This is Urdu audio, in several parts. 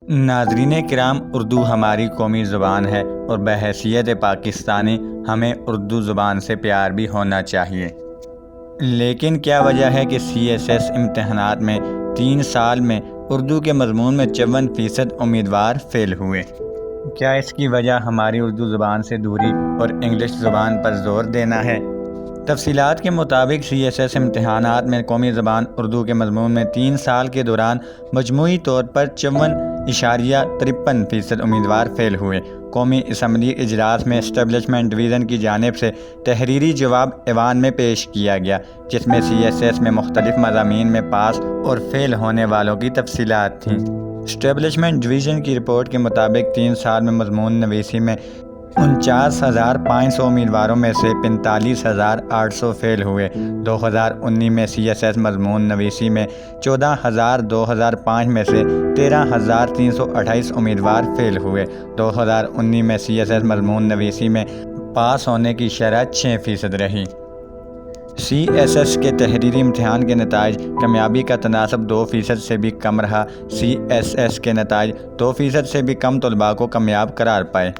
ناظرین کرام، اردو ہماری قومی زبان ہے اور بحیثیت پاکستانی ہمیں اردو زبان سے پیار بھی ہونا چاہیے۔ لیکن کیا وجہ ہے کہ CSS امتحانات میں 3 سال میں اردو کے مضمون میں 54% امیدوار فیل ہوئے؟ کیا اس کی وجہ ہماری اردو زبان سے دوری اور انگلش زبان پر زور دینا ہے؟ تفصیلات کے مطابق CSS امتحانات میں قومی زبان اردو کے مضمون میں 3 سال کے دوران مجموعی طور پر 54.53% امیدوار فیل ہوئے۔ قومی اسمبلی اجلاس میں اسٹیبلشمنٹ ڈویژن کی جانب سے تحریری جواب ایوان میں پیش کیا گیا، جس میں CSS میں مختلف مضامین میں پاس اور فیل ہونے والوں کی تفصیلات تھیں۔ اسٹیبلشمنٹ ڈویژن کی رپورٹ کے مطابق 3 سال میں مضمون نویسی میں 49,500 امیدواروں میں سے 45,800 فیل ہوئے۔ 2019 میں CSS مضمون نویسی میں 14,000، 2005 میں سے 13,328 امیدوار فیل ہوئے۔ 2019 میں CSS مضمون نویسی میں پاس ہونے کی شرح 6% رہی۔ CSS کے تحریری امتحان کے نتائج کامیابی کا تناسب 2% سے بھی کم رہا۔ CSS کے نتائج 2% سے بھی کم طلباء کو کامیاب قرار پائے۔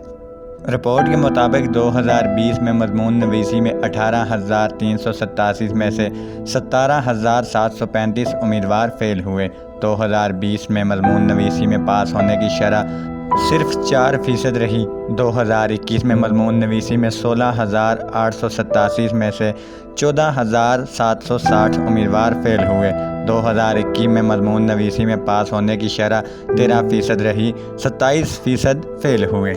رپورٹ کے مطابق 2020 میں مضمون نویسی میں 18,387 میں سے 17,735 امیدوار فیل ہوئے۔ 2020 میں مضمون نویسی میں پاس ہونے کی شرح صرف 4% رہی۔ 2021 میں مضمون نویسی میں 16,887 میں سے 14,760 امیدوار فیل ہوئے۔ 2021 میں مضمون نویسی میں پاس ہونے کی شرح 13% رہی، 27% فیل ہوئے۔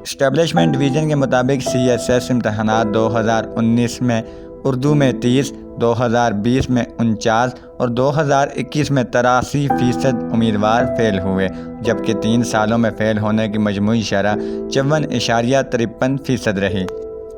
اسٹیبلشمنٹ ڈویژن کے مطابق CSS امتحانات 2019 میں اردو میں 30، 2020 میں 49 اور 2021 میں 83% امیدوار فیل ہوئے، جبکہ 3 سالوں میں فیل ہونے کی مجموعی شرح 54.53% رہی۔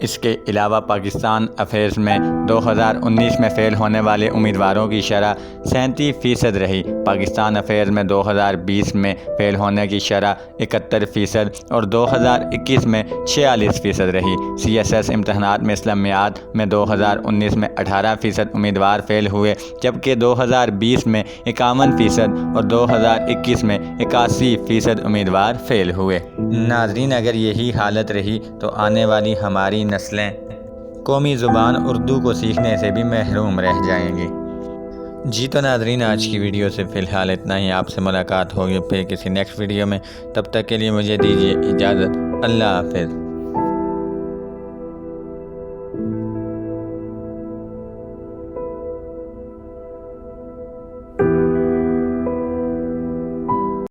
اس کے علاوہ پاکستان افیئرز میں 2019 میں فیل ہونے والے امیدواروں کی شرح 37% رہی۔ پاکستان افیئرز میں 2020 میں فیل ہونے کی شرح 71% اور 2021 میں 46% رہی۔ CSS امتحانات میں اسلامیات میں 2019 میں 18% امیدوار فیل ہوئے، جبکہ 2020 میں 51% اور 2021 میں 81% امیدوار فیل ہوئے۔ ناظرین، اگر یہی حالت رہی تو آنے والی ہماری نسلیں قومی زبان اردو کو سیکھنے سے بھی محروم رہ جائیں گی۔ جی تو ناظرین، آج کی ویڈیو سے فی الحال اتنا ہی۔ آپ سے ملاقات ہوگی پھر کسی نیکسٹ ویڈیو میں۔ تب تک کے لیے مجھے دیجیے اجازت۔ اللہ حافظ۔